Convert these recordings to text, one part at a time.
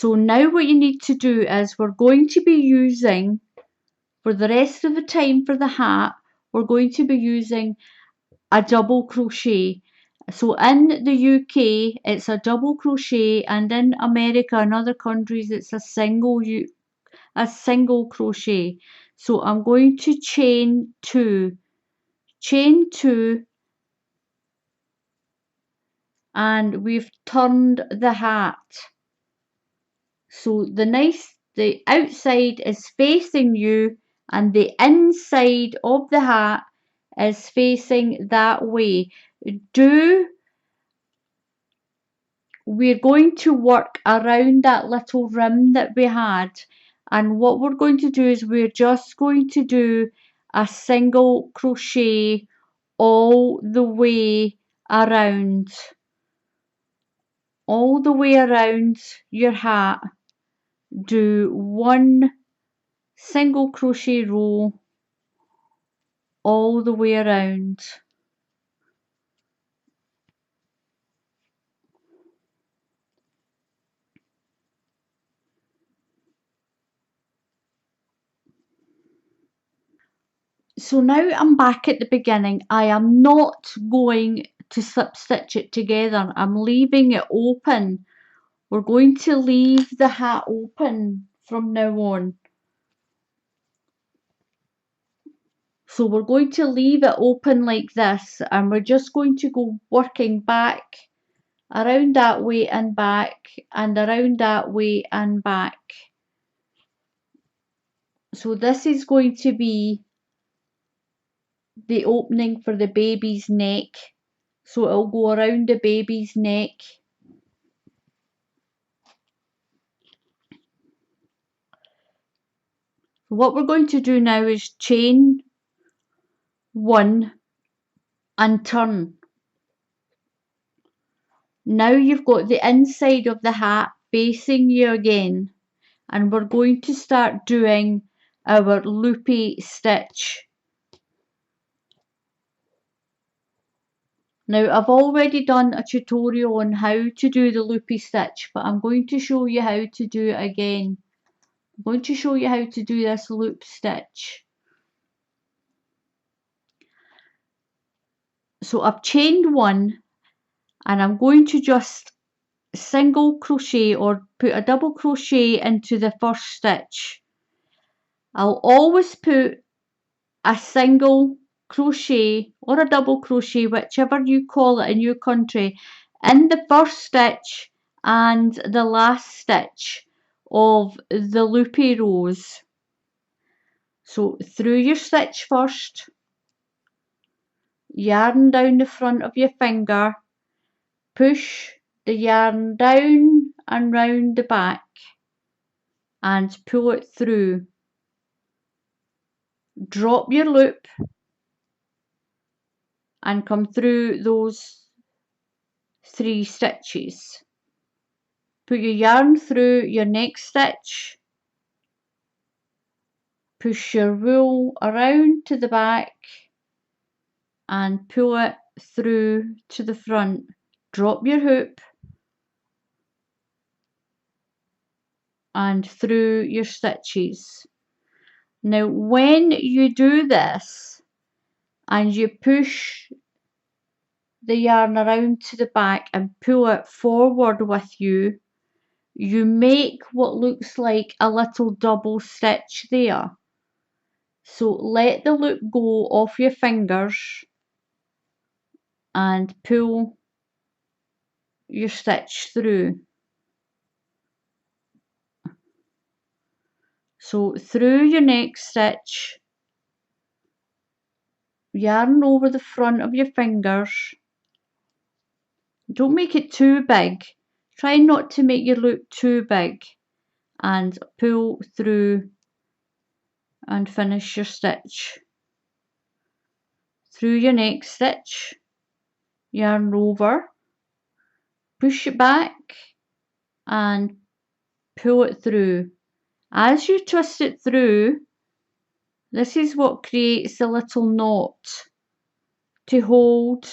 So now what you need to do is we're going to be using, for the rest of the time for the hat, we're going to be using a double crochet. So in the UK it's a double crochet, and in America and other countries it's a single crochet. So I'm going to chain two, and we've turned the hat. So the outside is facing you and the inside of the hat is facing that way. We're going to work around that little rim that we had, and what we're going to do is we're just going to do a single crochet all the way around your hat. Do one single crochet row all the way around. So now I'm back at the beginning. I am not going to slip stitch it together. I'm leaving it open. We're going to leave the hat open from now on. So we're going to leave it open like this, and we're just going to go working back around that way and back, and around that way and back. So this is going to be the opening for the baby's neck. So it'll go around the baby's neck. What we're going to do now is chain one and turn. Now you've got the inside of the hat facing you again, and we're going to start doing our loopy stitch. Now I've already done a tutorial on how to do the loopy stitch, but I'm going to show you how to do it again. I'm going to show you how to do this loop stitch. So I've chained one, and I'm going to just single crochet or put a double crochet into the first stitch. I'll always put a single crochet or a double crochet, whichever you call it in your country, in the first stitch and the last stitch of the loopy rows. So through your stitch first, yarn down the front of your finger, push the yarn down and round the back and pull it through. Drop your loop and come through those 3 stitches. Put your yarn through your next stitch, push your wool around to the back and pull it through to the front. Drop your hoop and through your stitches. Now when you do this and you push the yarn around to the back and pull it forward with you, you make what looks like a little double stitch there. So let the loop go off your fingers and pull your stitch through. So through your next stitch, yarn over the front of your fingers. Don't make it too big. Try not to make your loop too big, and pull through and finish your stitch. Through your next stitch, yarn over, push it back and pull it through. As you twist it through, this is what creates a little knot to hold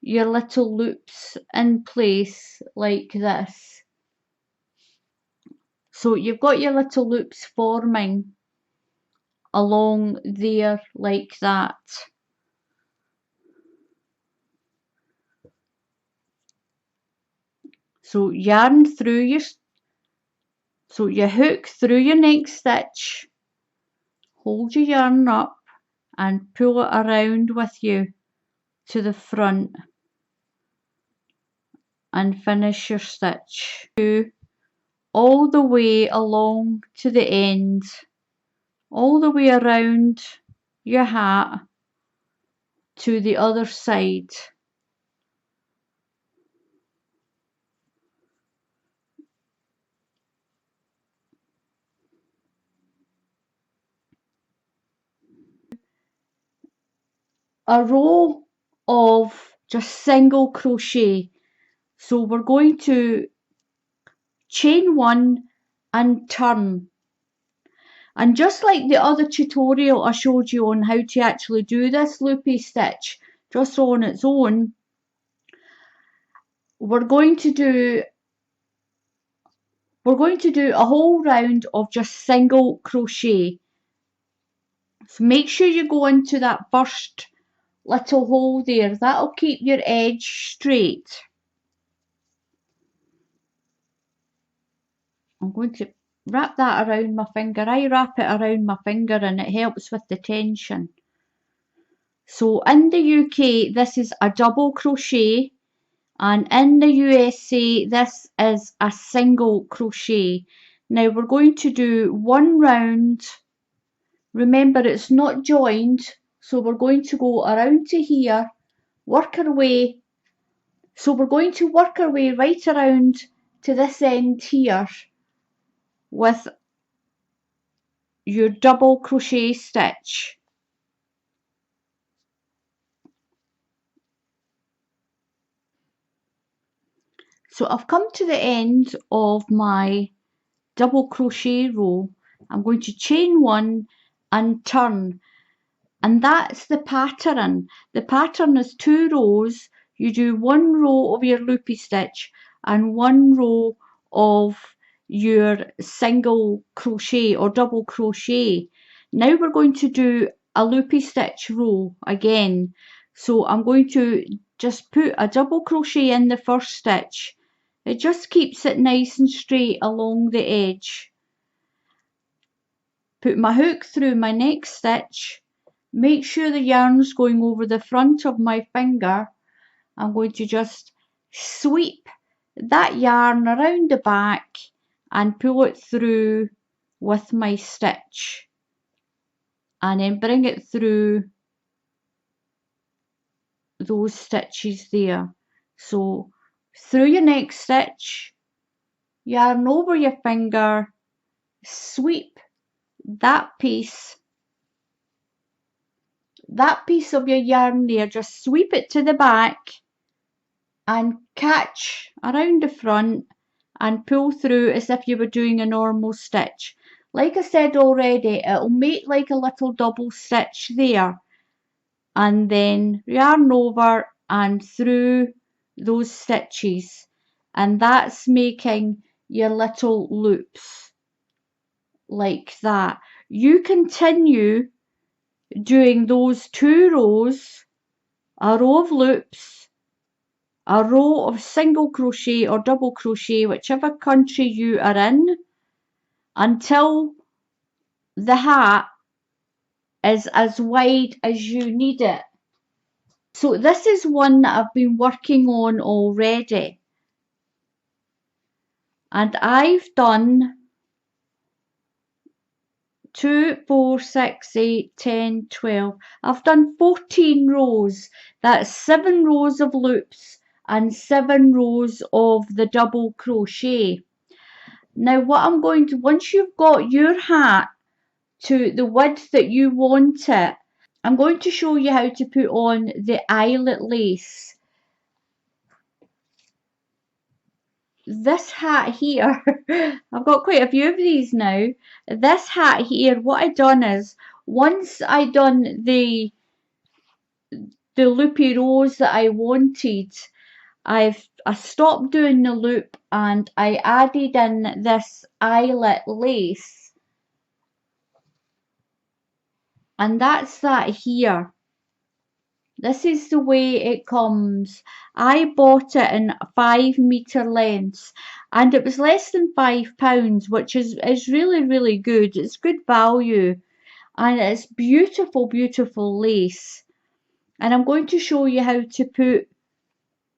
your little loops in place like this. So you've got your little loops forming along there like that. So yarn through your, so you hook through your next stitch, hold your yarn up and pull it around with you to the front and finish your stitch. All the way along to the end, all the way around your hat to the other side. A row of just single crochet. So we're going to chain one and turn. And just like the other tutorial I showed you on how to actually do this loopy stitch just on its own, we're going to do a whole round of just single crochet. So make sure you go into that first little hole there. That'll keep your edge straight. I'm going to wrap that around my finger. I wrap it around my finger and it helps with the tension. So in the UK, this is a double crochet, and in the USA, this is a single crochet. Now we're going to do one round. Remember, it's not joined, so we're going to go around to here, work our way. So we're going to work our way right around to this end here with your double crochet stitch. So I've come to the end of my double crochet row. I'm going to chain one and turn, and that's the pattern. The pattern is 2 rows. You do 1 row of your loopy stitch and 1 row of your single crochet or double crochet. Now we're going to do a loopy stitch row again. So I'm going to just put a double crochet in the first stitch. It just keeps it nice and straight along the edge. Put my hook through my next stitch. Make sure the yarn's going over the front of my finger. I'm going to just sweep that yarn around the back and pull it through with my stitch, and then bring it through those stitches there. So through your next stitch, yarn over your finger, sweep that piece of your yarn there, just sweep it to the back and catch around the front and pull through as if you were doing a normal stitch. Like I said already, it'll make like a little double stitch there, and then yarn over and through those stitches, and that's making your little loops like that. You continue doing those 2 rows, a row of loops, a row of single crochet or double crochet, whichever country you are in, until the hat is as wide as you need it. So this is one that I've been working on already, and I've done 2, 4, 6, 8, 10, 12. I've done 14 rows. That's 7 rows of loops and 7 rows of the double crochet. Now what I'm going to, once you've got your hat to the width that you want it, I'm going to show you how to put on the eyelet lace. This hat here, I've got quite a few of these now. This hat here, what I done is, once I done the loopy rows that I wanted, I stopped doing the loop and I added in this eyelet lace, and that's that here. This is the way it comes. I bought it in 5 meter lengths and it was less than £5, which is really good. It's good value and it's beautiful, beautiful lace. And I'm going to show you how to put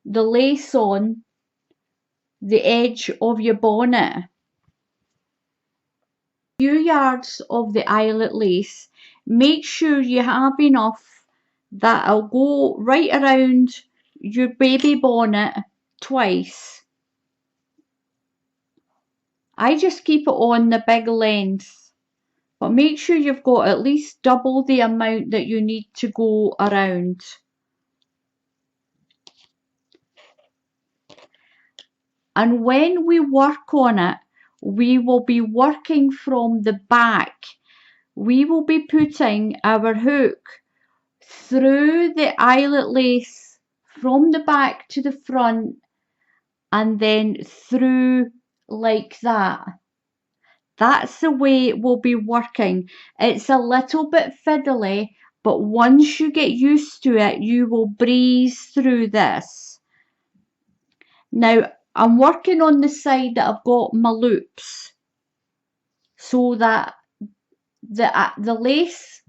the lace on the edge of your bonnet. Few yards of the eyelet lace. Make sure you have enough that'll go right around your baby bonnet twice. I just keep it on the big length, but make sure you've got at least double the amount that you need to go around. And when we work on it, we will be working from the back. We will be putting our hook through the eyelet lace from the back to the front and then through like that. That's the way we'll be working. It's a little bit fiddly, but once you get used to it, you will breeze through this. Now, I'm working on the side that I've got my loops so that the lace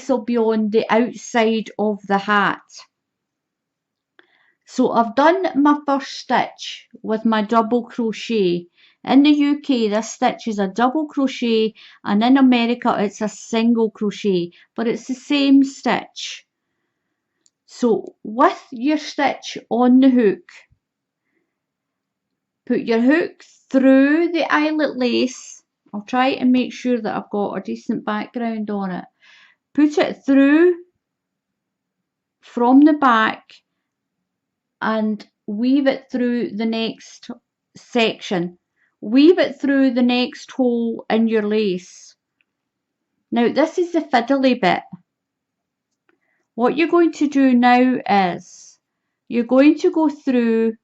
will be on the outside of the hat. So I've done my first stitch with my double crochet. In the UK, this stitch is a double crochet, and in America, it's a single crochet, but it's the same stitch. So with your stitch on the hook, put your hook through the eyelet lace. I'll try to make sure that I've got a decent background on it. Put it through from the back and weave it through the next section. Weave it through the next hole in your lace. Now this is the fiddly bit. What you're going to do now is you're going to go through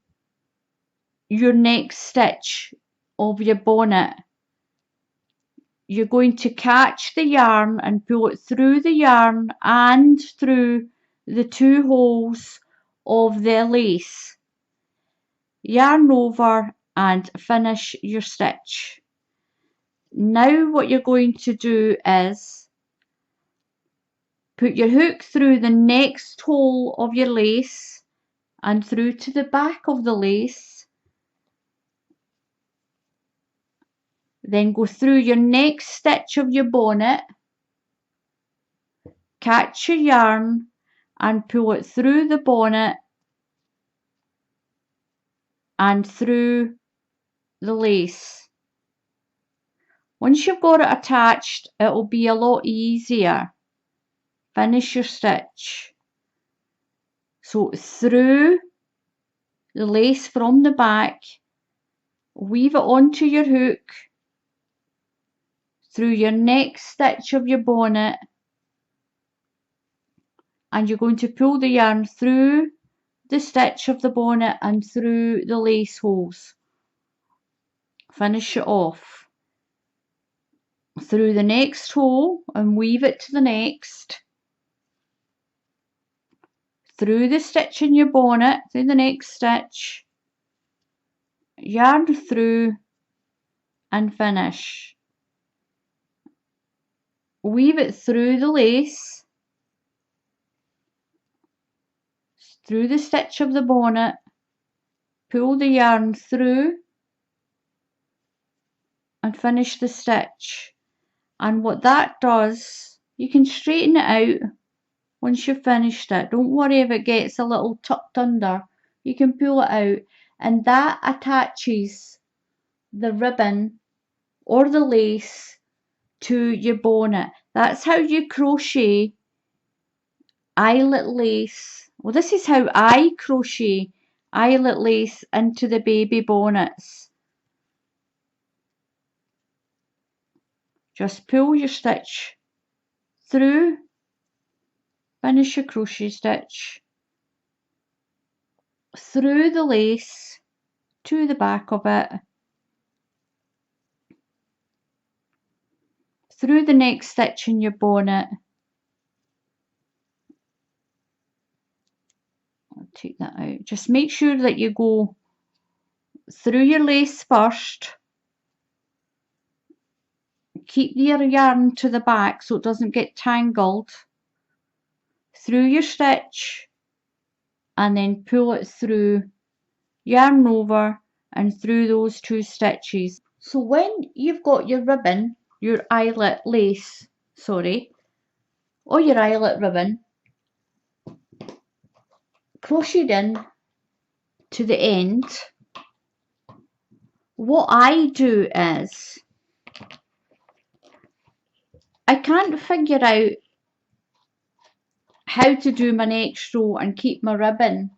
your next stitch of your bonnet. You're going to catch the yarn and pull it through the yarn and through the 2 holes of the lace. Yarn over and finish your stitch. Now what you're going to do is put your hook through the next hole of your lace and through to the back of the lace. Then go through your next stitch of your bonnet, catch your yarn and pull it through the bonnet and through the lace. Once you've got it attached, it will be a lot easier. Finish your stitch. So through the lace from the back, weave it onto your hook, through your next stitch of your bonnet, and you're going to pull the yarn through the stitch of the bonnet and through the lace holes. Finish it off through the next hole and weave it to the next, through the stitch in your bonnet, through the next stitch, yarn through and finish. Weave it through the lace, through the stitch of the bonnet, pull the yarn through and finish the stitch. And what that does, you can straighten it out once you've finished it. Don't worry if it gets a little tucked under. You can pull it out and that attaches the ribbon or the lace to your bonnet. That's how you crochet eyelet lace. Well, this is how I crochet eyelet lace into the baby bonnets. Just pull your stitch through, finish your crochet stitch, through the lace to the back of it, through the next stitch in your bonnet. I'll take that out. Just make sure that you go through your lace first. Keep your yarn to the back so it doesn't get tangled. Through your stitch and then pull it through, yarn over and through those 2 stitches. So when you've got your ribbon, your eyelet lace, or your eyelet ribbon crocheted in to the end, what I do is, I can't figure out how to do my next row and keep my ribbon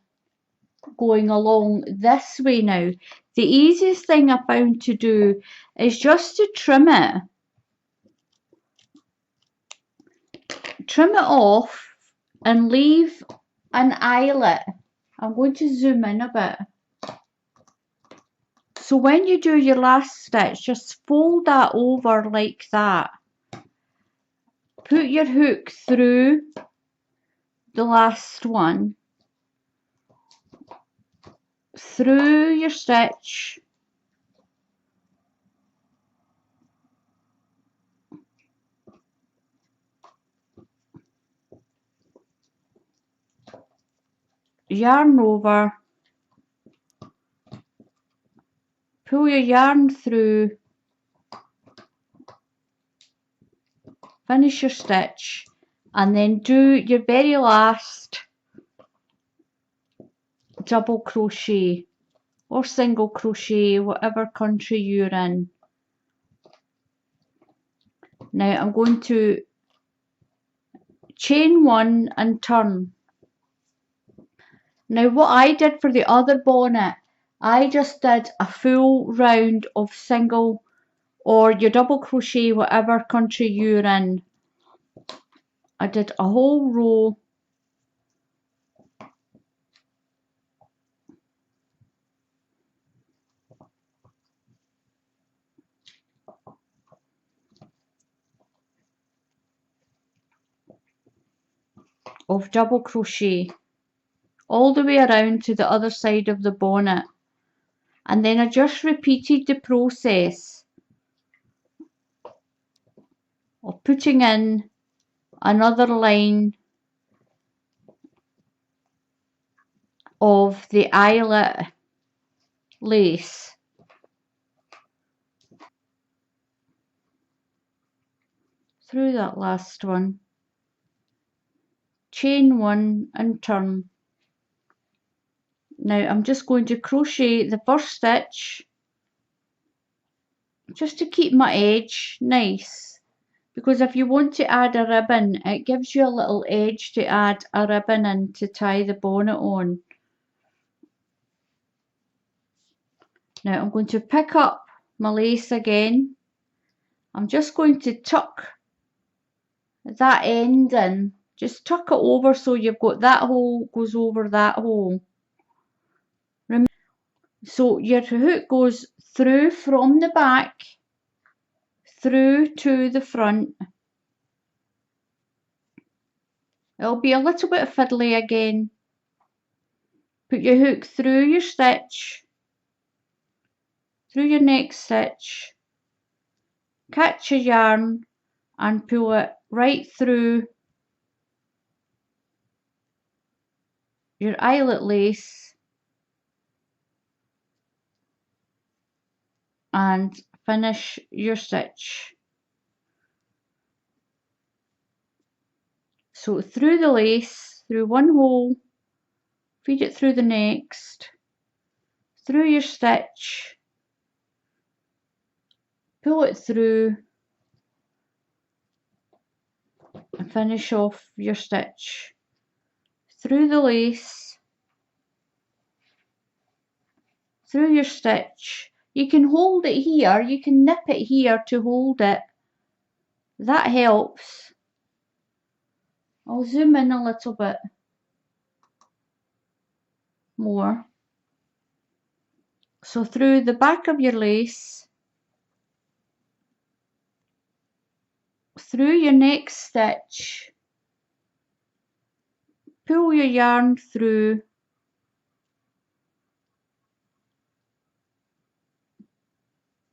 going along this way now. The easiest thing I found to do is just to trim it off and leave an eyelet. I'm going to zoom in a bit. So when you do your last stitch, just fold that over like that. Put your hook through the last one, through your stitch, yarn over, pull your yarn through, finish your stitch, and then do your very last double crochet or single crochet, whatever country you're in. Now I'm going to chain 1 and turn. Now what I did for the other bonnet, I just did a full round of single or your double crochet, whatever country you're in. I did a whole row of double crochet all the way around to the other side of the bonnet, and then I just repeated the process of putting in another line of the eyelet lace through that last one, chain 1 and turn. Now I'm just going to crochet the first stitch just to keep my edge nice, because if you want to add a ribbon, it gives you a little edge to add a ribbon in to tie the bonnet on. Now I'm going to pick up my lace again. I'm just going to tuck that end in, just tuck it over so you've got that hole goes over that hole. So your hook goes through from the back through to the front. It'll be a little bit fiddly again. Put your hook through your stitch, through your next stitch, catch your yarn and pull it right through your eyelet lace and finish your stitch. So through the lace, through one hole, feed it through the next, through your stitch, pull it through and finish off your stitch. Through the lace, through your stitch. You can hold it here, you can nip it here to hold it. That helps. I'll zoom in a little bit more. So through the back of your lace, through your next stitch, pull your yarn through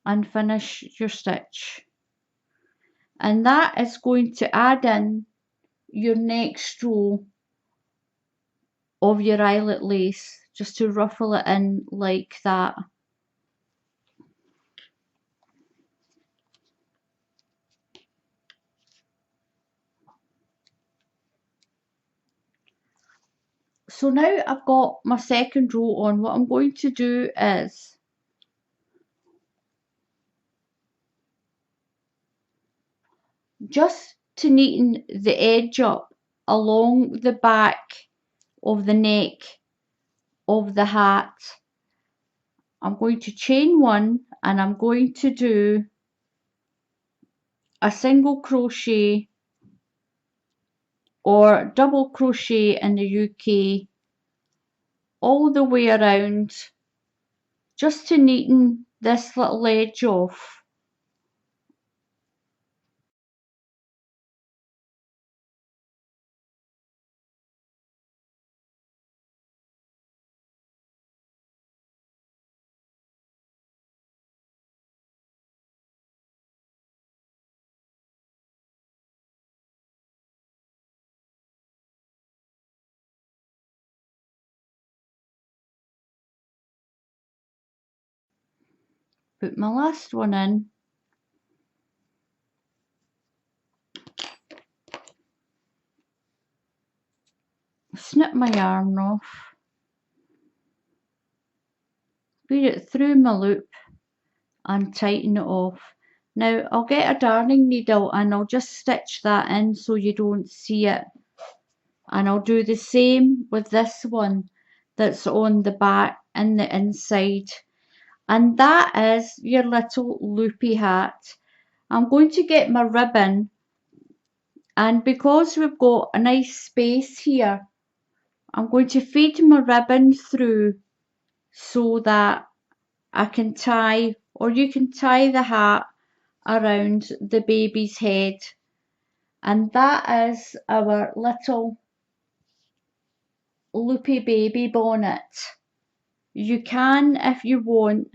and finish your stitch. And that is going to add in your next row of your eyelet lace, just to ruffle it in like that. So now I've got my second row on, what I'm going to do is just to neaten the edge up along the back of the neck of the hat, I'm going to chain one and I'm going to do a single crochet or double crochet in the UK all the way around, just to neaten this little edge off. Put my last one in, snip my yarn off, feed it through my loop and tighten it off. Now I'll get a darning needle and I'll just stitch that in so you don't see it. And I'll do the same with this one that's on the back and the inside. And that is your little loopy hat. I'm going to get my ribbon, and because we've got a nice space here, I'm going to feed my ribbon through so that I can tie, or you can tie the hat around the baby's head. And that is our little loopy baby bonnet. You can, if you want,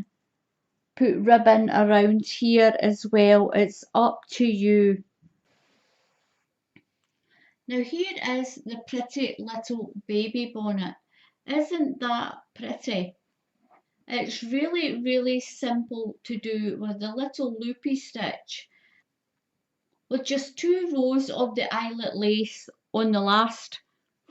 put ribbon around here as well. It's up to you. Now here is the pretty little baby bonnet. Isn't that pretty? It's really, really simple to do with a little loopy stitch, with just 2 rows of the eyelet lace on the last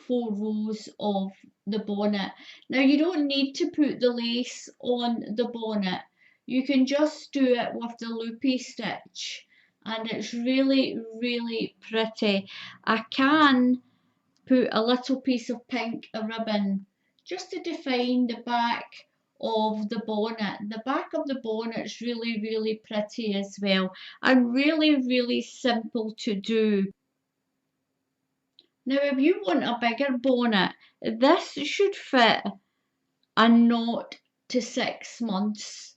4 rows of the bonnet. Now you don't need to put the lace on the bonnet. You can just do it with the loopy stitch, and it's really, really pretty. I can put a little piece of pink ribbon just to define the back of the bonnet. The back of the bonnet is really, really pretty as well, and really, really simple to do. Now if you want a bigger bonnet, this should fit a 0 to 6 months,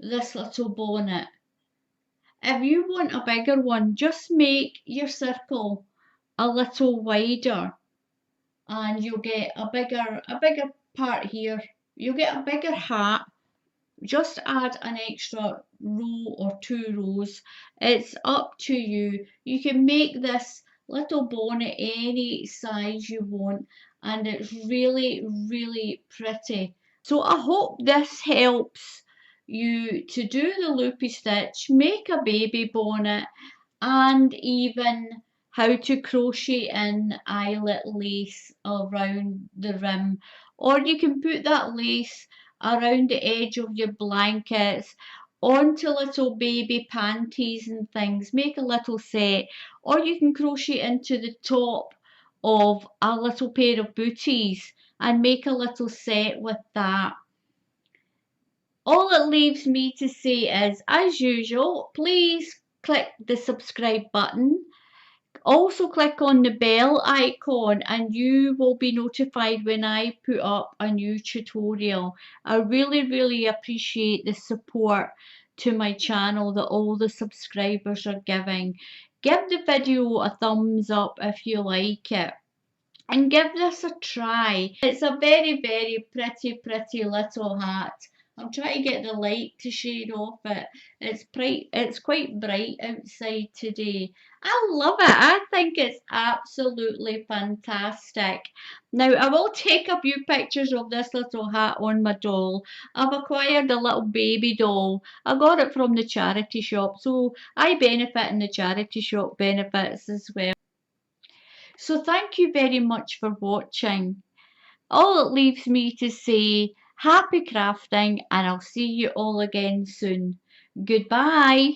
this little bonnet. If you want a bigger one, just make your circle a little wider and you'll get a bigger part here. You'll get a bigger hat. Just add an extra row or 2 rows. It's up to you. You can make this little bonnet any size you want, and it's really, really pretty. So I hope this helps you to do the loopy stitch, make a baby bonnet, and even how to crochet in eyelet lace around the rim. Or you can put that lace around the edge of your blankets, onto little baby panties and things. Make a little set. Or you can crochet into the top of a little pair of booties and make a little set with that. All it leaves me to say is, as usual, please click the subscribe button Also click on the bell icon and you will be notified when I put up a new tutorial. I really appreciate the support to my channel that all the subscribers are giving. Give the video a thumbs up if you like it. And give this a try. It's a very pretty little hat. I'm trying to get the light to shade off it. It's quite bright outside today. I love it. I think it's absolutely fantastic. Now I will take a few pictures of this little hat on my doll. I've acquired a little baby doll. I got it from the charity shop, so I benefit and the charity shop benefits as well. So thank you very much for watching. All it leaves me to say happy crafting and I'll see you all again soon. Goodbye.